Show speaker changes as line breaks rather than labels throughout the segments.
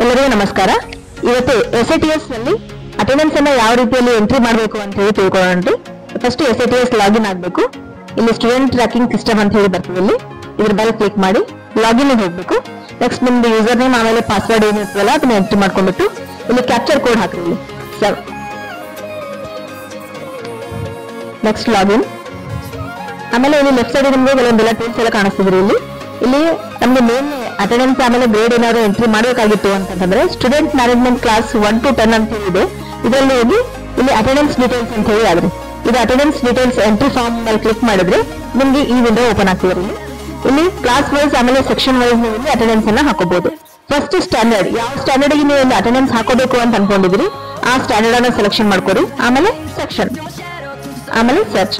ಎಲ್ಲರಿಗೂ ನಮಸ್ಕಾರ. ಇವತ್ತು SATS ನಲ್ಲಿ ಅಟೆಂಡೆನ್ಸ್ ಅನ್ನ ಯಾವ ರೀತಿಯಲ್ಲಿ ಎಂಟ್ರಿ ಮಾಡಬೇಕು ಅಂತ ಹೇಳಿ ತಿಳ್ಕೊಳ್ಳೋಣ. ಫಸ್ಟ್ SATS ಲಾಗಿನ್ ಆಗಬೇಕು. ಇಲ್ಲಿ ಸ್ಟೂಡೆಂಟ್ ಟ್ರ್ಯಾಕಿಂಗ್ ಸಿಸ್ಟಮ್ ಅಂತ ಹೇಳಿ ಬರ್ತದೆ. ಇಲ್ಲಿ ಇದ್ರ ಮೇಲೆ ಕ್ಲಿಕ್ ಮಾಡಿ ಲಾಗಿನ್ ಹೋಗಬೇಕು. ನೆಕ್ಸ್ಟ್ ನಿಮ್ದು ಯೂಸರ್ ನೇಮ್ ಆಮೇಲೆ ಪಾಸ್ವರ್ಡ್ ಏನಿರ್ತಲ್ಲ ಅದನ್ನ ಎಂಟ್ರಿ ಮಾಡ್ಕೊಂಡ್ಬಿಟ್ಟು ಇಲ್ಲಿ ಕ್ಯಾಪ್ಚರ್ ಕೋಡ್ ಹಾಕ್ರಿ. ಇಲ್ಲಿ ನೆಕ್ಸ್ಟ್ ಲಾಗಿನ್ ಆಮೇಲೆ ಇಲ್ಲಿ ಲೆಫ್ಟ್ ಸೈಡ್ ನಿಮಗೆ ಕೆಲವೊಂದೆಲ್ಲ ಟೂಲ್ಸ್ ಎಲ್ಲ ಕಾಣಿಸ್ತಿದ್ರಿ. ಇಲ್ಲಿ ನಮ್ಗೆ ಮೇನ್ ಅಟೆಂಡೆನ್ಸ್ ಆಮೇಲೆ ಗ್ರೇಡ್ ಏನಾದ್ರು ಎಂಟ್ರಿ ಮಾಡಬೇಕಾಗಿತ್ತು ಅಂತಂದ್ರೆ ಸ್ಟೂಡೆಂಟ್ ಮ್ಯಾನೇಜ್ಮೆಂಟ್ ಕ್ಲಾಸ್ 1 to 10 ಅಂತ ಹೇಳಿದೆ. ಇದರಲ್ಲಿ ಹೋಗಿ ಇಲ್ಲಿ ಅಟೆಂಡೆನ್ಸ್ ಡೀಟೇಲ್ಸ್ ಅಂತ ಹೇಳಿ ಆದ್ರೆ ಇದು ಅಟೆಂಡೆನ್ಸ್ ಡೀಟೇಲ್ಸ್ ಎಂಟ್ರಿ ಫಾರ್ಮ್ ಮೇಲೆ ಕ್ಲಿಕ್ ಮಾಡಿದ್ರೆ ನಿಮ್ಗೆ ಈ ವಿಂಡೋ ಓಪನ್ ಆಗ್ತಿದೆ. ಇಲ್ಲಿ ಕ್ಲಾಸ್ ವೈಸ್ ಆಮೇಲೆ ಸೆಕ್ಷನ್ ವೈಸ್ ಇಲ್ಲಿ ಅಟೆಂಡೆನ್ಸ್ ಅನ್ನ ಹಾಕೋಬಹುದು. ಫಸ್ಟ್ ಸ್ಟ್ಯಾಂಡರ್ಡ್, ಯಾವ ಸ್ಟ್ಯಾಂಡರ್ಡ್ ಗೆ ನೀವು ಇಲ್ಲಿ ಅಟೆಂಡೆನ್ಸ್ ಹಾಕೋಬೇಕು ಅಂತ ಅನ್ಕೊಂಡಿದ್ರಿ ಆ ಸ್ಟ್ಯಾಂಡರ್ಡ್ ಅನ್ನ ಸೆಲೆಕ್ಷನ್ ಮಾಡ್ಕೊರಿ. ಆಮೇಲೆ ಸೆಕ್ಷನ್, ಆಮೇಲೆ ಸರ್ಚ್.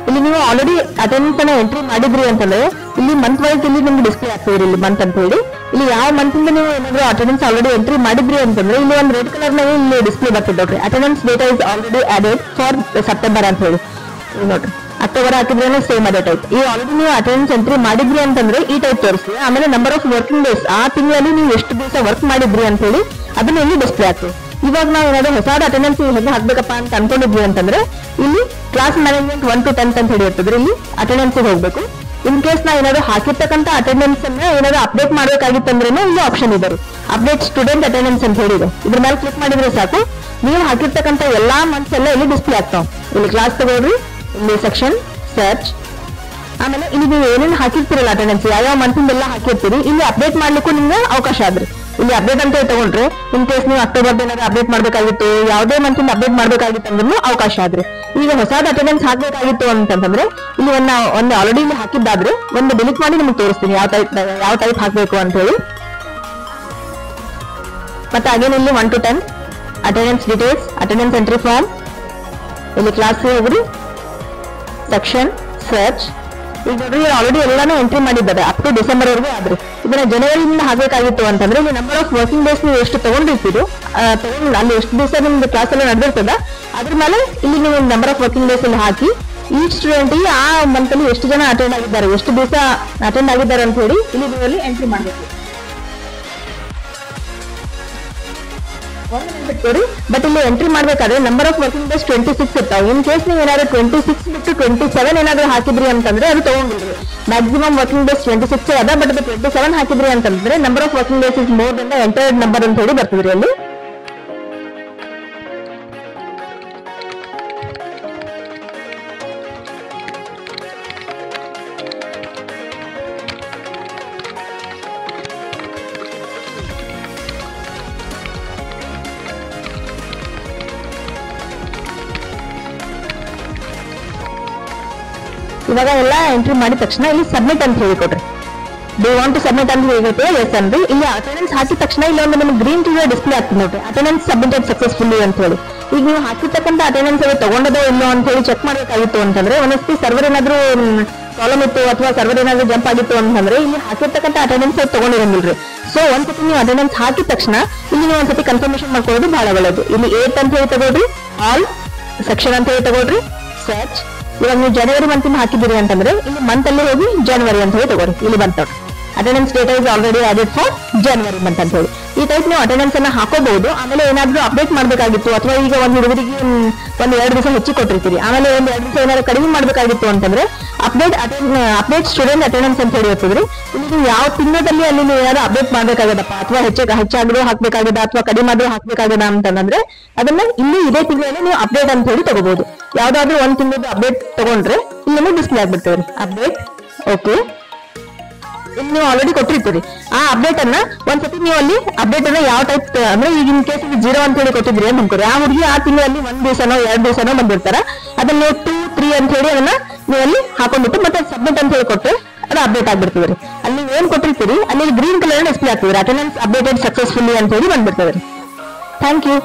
ಇಲ್ಲಿ ನೀವು ಆಲ್ರೆಡಿ ಅಟೆಂಡೆನ್ಸ್ ಅನ್ನ ಎಂಟ್ರಿ ಮಾಡಿದ್ರಿ ಅಂತಂದ್ರೆ ಇಲ್ಲಿ ಮಂತ್ ವೈಸ್ ಇಲ್ಲಿ ನಿಮ್ಗೆ ಡಿಸ್ಪ್ಲೇ ಆಗ್ತದೆ. ಇಲ್ಲಿ ಮಂತ್ ಅಂತ ಹೇಳಿ ಇಲ್ಲಿ ಯಾವ ಮಂತ್ ಇಂದ ನೀವು ಏನಾದ್ರು ಅಟೆಂಡೆನ್ಸ್ ಆಲ್ರೆಡಿ ಎಂಟ್ರಿ ಮಾಡಿದ್ರಿ ಅಂತಂದ್ರೆ ಇಲ್ಲಿ ಒಂದು ರೆಡ್ ಕಲರ್ ನಲ್ಲಿ ಇಲ್ಲಿ ಡಿಸ್ಪ್ಲೇ ಬರ್ತದೆ ನೋಡ್ರಿ. Attendance data is already added for September ಅಂತ ಹೇಳಿ ನೋಡ್ರಿ. ಅಕ್ಟೋಬರ್ ಹಾಕಿದ್ರೆ ಸೇಮ್ ಅದೇ ಟೈಪ್. ಈ ಆಲ್ರೆಡಿ ನೀವು ಅಟೆಂಡೆನ್ಸ್ ಎಂಟ್ರಿ ಮಾಡಿದ್ರಿ ಅಂತಂದ್ರೆ ಈ ಟೈಪ್ ತೋರಿಸಿ. ಆಮೇಲೆ ನಂಬರ್ ಆಫ್ ವರ್ಕಿಂಗ್ ಡೇಸ್, ಆ ತಿಂಗಳಲ್ಲಿ ನೀವು ಎಷ್ಟು ದಿವಸ ವರ್ಕ್ ಮಾಡಿದ್ರಿ ಅಂತ ಹೇಳಿ ಅದನ್ನ ಇಲ್ಲಿ ಡಿಸ್ಪ್ಲೇ ಆಗ್ತದೆ. ಇವಾಗ ನಾವು ಏನಾದ್ರು ಹೊಸದ ಅಟೆಂಡೆನ್ಸ್ ಹೇಗೆ ಹಾಕ್ಬೇಕಪ್ಪ ಅಂತ ಅನ್ಕೊಂಡಿದ್ವಿ ಅಂತಂದ್ರೆ ಇಲ್ಲಿ ಕ್ಲಾಸ್ ಮ್ಯಾನೇಜ್ಮೆಂಟ್ 1 to 10 ಅಂತ ಹೇಳಿ ಇರ್ತದೆ. ಇಲ್ಲಿ ಅಟೆಂಡೆನ್ಸ್ ಹೋಗ್ಬೇಕು. ಇನ್ ಕೇಸ್ ನಾವು ಏನಾದ್ರು ಹಾಕಿರ್ತಕ್ಕಂಥ ಅಟೆಂಡೆನ್ಸ್ ಅನ್ನ ಏನಾದ್ರು ಅಪ್ಡೇಟ್ ಮಾಡ್ಬೇಕಾಗಿತ್ತಂದ್ರೆ ಇಲ್ಲಿ ಆಪ್ಷನ್ ಇದೆ, ಅಪ್ಡೇಟ್ ಸ್ಟೂಡೆಂಟ್ ಅಟೆಂಡೆನ್ಸ್ ಅಂತ ಹೇಳಿದೆ. ಇದ್ರ ಮೇಲೆ ಕ್ಲಿಕ್ ಮಾಡಿದ್ರೆ ಸಾಕು, ನೀವು ಹಾಕಿರ್ತಕ್ಕಂಥ ಎಲ್ಲಾ ಮಂತ್ಸ್ ಎಲ್ಲ ಇಲ್ಲಿ ಡಿಸ್ಪ್ಲೇ ಆಗ್ತಾವ. ಇಲ್ಲಿ ಕ್ಲಾಸ್ ತಗೊಳ್ರಿ, ಇಲ್ಲಿ ಸೆಕ್ಷನ್, ಸರ್ಚ್, ಆಮೇಲೆ ಇಲ್ಲಿ ನೀವು ಏನೇನು ಹಾಕಿರ್ತೀರಲ್ಲ ಅಟೆಂಡೆನ್ಸ್ ಯಾವ ಮಂತ್ ಎಲ್ಲ ಹಾಕಿರ್ತೀರಿ ಇಲ್ಲಿ ಅಪ್ಡೇಟ್ ಮಾಡ್ಲಿಕ್ಕೂ ನಿಮ್ಗೆ ಅವಕಾಶ ಆದ್ರಿ. ಇಲ್ಲಿ ಅಪ್ಡೇಟ್ ಅಂತ ತಗೊಂಡ್ರೆ ಇನ್ ಕೇಸ್ ನೀವು ಅಕ್ಟೋಬರ್ ಏನಾದ್ರು ಅಪ್ಡೇಟ್ ಮಾಡ್ಬೇಕಾಗಿತ್ತು, ಯಾವುದೇ ಮಂತ್ ಇಂದ ಅಪ್ಡೇಟ್ ಮಾಡ್ಬೇಕಾಗಿತ್ತು ಅಂದ್ರೂ ಅವಕಾಶ ಆದ್ರಿ. ಈಗ ಹೊಸದ ಅಟೆಂಡೆನ್ಸ್ ಹಾಕ್ಬೇಕಾಗಿತ್ತು ಅಂತಂದ್ರೆ ಇಲ್ಲಿ ಒಂದು ಆಲ್ರೆಡಿ ಇಲ್ಲಿ ಹಾಕಿದ್ದಾದ್ರೆ ಒಂದು ಡಿಲೀಟ್ ಮಾಡಿ ನಿಮ್ಗೆ ತೋರಿಸ್ತೀನಿ ಯಾವ ಟೈಪ್ ಹಾಕ್ಬೇಕು ಅಂತ ಹೇಳಿ. ಮತ್ತೆ ಅಗೇನ್ ಇಲ್ಲಿ 1 to 10 attendance details, attendance entry form, ಇಲ್ಲಿ ಕ್ಲಾಸ್ ಹೋಗ್ರಿ, ಸೆಕ್ಷನ್, ಸರ್ಚ್. ಈಗ ನೋಡ್ರಿ ಆಲ್ರೆಡಿ ಎಲ್ಲಾನು ಎಂಟ್ರಿ ಮಾಡಿದ್ದಾರೆ ಅಪ್ ಟು ಡಿಸೆಂಬರ್ ವರೆಗೂ ಆದ್ರೆ ಇದನ್ನ ಜನವರಿಯಿಂದ ಹಾಕಬೇಕಾಗಿತ್ತು ಅಂತಂದ್ರೆ ಇಲ್ಲಿ ನಂಬರ್ ಆಫ್ ವರ್ಕಿಂಗ್ ಡೇಸ್ ನೀವು ಎಷ್ಟು ತಗೊಂಡಿರ್ತೀರೋ ತಗೊಂಡು ಅಲ್ಲಿ ಎಷ್ಟು ದಿವಸ ನಿಮ್ದು ಕ್ಲಾಸ್ ಎಲ್ಲ ನಡೆದಿರ್ತದ ಅದ್ರ ಮೇಲೆ ಇಲ್ಲಿ ನೀವು ನಂಬರ್ ಆಫ್ ವರ್ಕಿಂಗ್ ಡೇಸ್ ಅಲ್ಲಿ ಹಾಕಿ ಈ ಸ್ಟೂಡೆಂಟ್ ಆ ಮಂತ್ ಅಲ್ಲಿ ಎಷ್ಟು ಜನ ಅಟೆಂಡ್ ಆಗಿದ್ದಾರೆ, ಎಷ್ಟು ದಿವಸ ಅಟೆಂಡ್ ಆಗಿದ್ದಾರೆ ಅಂತ ಹೇಳಿ ಇಲ್ಲಿ ನೀವು ಅಲ್ಲಿ ಎಂಟ್ರಿ ಮಾಡಬೇಕು. ಬಟ್ ಇಲ್ಲಿ ಎಂಟ್ರಿ ಮಾಡ್ಬೇಕಾದ್ರೆ ನಂಬರ್ ಆಫ್ ವರ್ಕಿಂಗ್ ಡೇಸ್ 26 ಇರ್ತಾವೆ. ಇನ್ ಕೇಸ್ ನೀವು ಏನಾದ್ರು 26 ಬಿಟ್ಟು 27 ಏನಾದ್ರು ಹಾಕಿದ್ರಿ ಅಂತಂದ್ರೆ ಅದು ತಗೊಂಡಿದ್ರಿ. ಮ್ಯಾಕ್ಸಿಮಮ್ ವರ್ಕಿಂಗ್ ಡೇಸ್ 26 ಅದ, ಬಟ್ ಅದು 27 ಹಾಕಿದ್ರಿ ಅಂತಂದ್ರೆ number of working days is more than entered number ಅಂತ ಹೇಳಿ ಬರ್ತಿದ್ರಿ ಅಲ್ಲಿ. ಇವಾಗ ಎಲ್ಲ ಎಂಟ್ರಿ ಮಾಡಿದ ತಕ್ಷಣ ಇಲ್ಲಿ ಸಬ್ಮಿಟ್ ಅಂತ ಹೇಳಿ ಕೊಡ್ರಿ. ಡು ವಾಂಟ್ ಟು ಸಬ್ಮಿಟ್ ಅಂತ ಹೇಳಿರುತ್ತೆ ಎಸ್ ಅಂದ್ರಿ. ಇಲ್ಲಿ ಅಟೆಂಡೆನ್ಸ್ ಹಾಕಿದ ತಕ್ಷಣ ಇಲ್ಲಿ ಒಂದು ನಿಮ್ಗೆ ಗ್ರೀನ್ ಕಲರ್ ಡಿಸ್ಪ್ಲೇ ಆಗ್ತದೆ ನೋಡ್ರಿ, ಅಟೆಂಡೆನ್ಸ್ ಸಬ್ಮಿಟೆಡ್ ಸಕ್ಸಸ್ಫುಲಿ ಅಂತ ಹೇಳಿ. ಈಗ ನೀವು ಹಾಕಿರ್ತಕ್ಕಂಥ ಅಟೆಂಡೆನ್ಸ್ ಅದು ತಗೊಂಡದೋ ಇಲ್ಲೋ ಅಂತ ಹೇಳಿ ಚೆಕ್ ಮಾಡ್ಬೇಕಾಗಿತ್ತು ಅಂತಂದ್ರೆ ಒಂದೊಂದ್ಸತಿ ಸರ್ವರ್ ಏನಾದ್ರು ಪ್ರಾಬ್ಲಮ್ ಇತ್ತು ಅಥವಾ ಸರ್ವರ್ ಏನಾದ್ರು ಜಂಪ್ ಆಗಿತ್ತು ಅಂತಂದ್ರೆ ಇಲ್ಲಿ ಹಾಕಿರ್ತಕ್ಕಂಥ ಅಟೆಂಡೆನ್ಸ್ ತಗೊಂಡಿರಂಗಿಲ್ರಿ. ಸೊ ಒಂದ್ಸತಿ ನೀವು ಅಟೆಂಡೆನ್ಸ್ ಹಾಕಿದ ತಕ್ಷಣ ಇಲ್ಲಿ ನೀವು ಒಂದ್ಸತಿ ಕನ್ಫರ್ಮೇಶನ್ ಮಾಡ್ಕೊಳ್ಳೋದು ಬಹಳ ಒಳ್ಳೆಯದು. ಇಲ್ಲಿ 8 ಅಂತ ಹೇಳಿ ತಗೊಳ್ರಿ, ಆಲ್ ಸೆಕ್ಷನ್ ಅಂತ ಹೇಳಿ ತಗೊಳ್ರಿ, ಸರ್ಚ್. ಇವಾಗ ನೀವು ಜನವರಿ ಮಂತ್ ಹಾಕಿದ್ದೀರಿ ಅಂತಂದ್ರೆ ಇಲ್ಲಿ ಮಂತ್ ಅಲ್ಲಿ ಹೋಗಿ ಜನವರಿ ಅಂತ ಹೇಳಿ ತಗೋರಿ. ಇಲ್ಲಿ ಬಂತ attendance data is already added for January month ಅಂತ ಹೇಳಿ ಈ ಟೈಪ್ ನೀವು ಅಟೆಂಡೆನ್ಸ್ ಅನ್ನ ಹಾಕೋಬಹುದು. ಆಮೇಲೆ ಏನಾದ್ರು ಅಪ್ಡೇಟ್ ಮಾಡ್ಬೇಕಾಗಿತ್ತು ಅಥವಾ ಈಗ ಒಂದು ಹುಡುಗರಿಗೆ 1-2 ದಿವಸ ಹೆಚ್ಚಿಗೆ ಕೊಟ್ಟಿರ್ತೀರಿ, ಆಮೇಲೆ 1-2 ದಿವಸ ಏನಾದ್ರು ಕಡಿಮೆ ಮಾಡ್ಬೇಕಾಗಿತ್ತು ಅಂತಂದ್ರೆ ಅಪ್ಡೇಟ್ ಸ್ಟೂಡೆಂಟ್ ಅಟೆಂಡೆನ್ಸ್ ಅಂತ ಹೇಳಿ ಇರ್ತದ್ರಿ. ಇಲ್ಲಿ ನೀವು ಯಾವ ತಿಂಗಳಲ್ಲಿ ಅಲ್ಲಿ ನೀವು ಏನಾದ್ರು ಅಪ್ಡೇಟ್ ಮಾಡ್ಬೇಕಾಗದಪ್ಪ ಅಥವಾ ಹೆಚ್ಚಾದ್ರೂ ಹಾಕ್ಬೇಕಾಗದ ಅಥವಾ ಕಡಿಮೆ ಆದ್ರೂ ಹಾಕ್ಬೇಕಾಗದ ಅಂತಂದ್ರೆ ಅದನ್ನ ಇಲ್ಲಿ ಇದೇ ತಿಂಗಳಲ್ಲಿ ನೀವು ಅಪ್ಡೇಟ್ ಅಂತ ಹೇಳಿ ತಗೋಬಹುದು. ಯಾವ್ದಾದ್ರು ಒಂದ್ ತಿಂಗಳದ್ದು ಅಪ್ಡೇಟ್ ತಗೊಂಡ್ರೆ ಇಲ್ಲಿ ಡಿಸ್ಪ್ಲೇ ಆಗ್ಬಿಡ್ತೇವ್ರಿ ಅಪ್ಡೇಟ್. ಓಕೆ, ಇಲ್ಲಿ ನೀವು ಆಲ್ರೆಡಿ ಕೊಟ್ಟಿರ್ತೀರಿ ಆ ಅಪ್ಡೇಟ್ ಅನ್ನ ಒಂದ್ಸತಿ ನೀವು ಅಲ್ಲಿ ಅಪ್ಡೇಟ್ ಅನ್ನ ಯಾವ ಟೈಪ್ ಅಂದ್ರೆ ಈಗ ಇನ್ ಕೇಸ್ 0 ಅಂತ ಹೇಳಿ ಕೊಟ್ಟಿದ್ರಿ ಅಂತ ಅನ್ಕೋರಿ. ಆ ಹುಡುಗಿ ಆ ತಿಂಗಳಲ್ಲಿ 1 ದಿವಸನೋ 2 ದಿವಸನೋ ಬಂದಿರ್ತಾರ, ಅದನ್ನ ನೀವು 2, 3 ಅಂತ ಹೇಳಿ ಅದನ್ನ ನೀವು ಅಲ್ಲಿ ಹಾಕೊಂಡ್ಬಿಟ್ಟು ಮತ್ತೆ ಸಬ್ಮಿಟ್ ಅಂತ ಹೇಳಿ ಕೊಟ್ಟರೆ ಅದು ಅಪ್ಡೇಟ್ ಆಗ್ಬಿಡ್ತದ್ರಿ. ಅಲ್ಲಿ ನೀವು ಏನ್ ಕೊಟ್ಟಿರ್ತೀರಿ ಅಲ್ಲಿ ಗ್ರೀನ್ ಕಲರ್ ಡಿಸ್ಪ್ಲೇ ಆಗ್ತದ್ರಿ, ಅಟೆಂಡೆನ್ಸ್ ಅಪ್ಡೇಟೆಡ್ ಸಕ್ಸಸ್ಫುಲಿ ಅಂತ ಹೇಳಿ ಬಂದ್ಬಿಡ್ತದ್ರಿ. Thank you.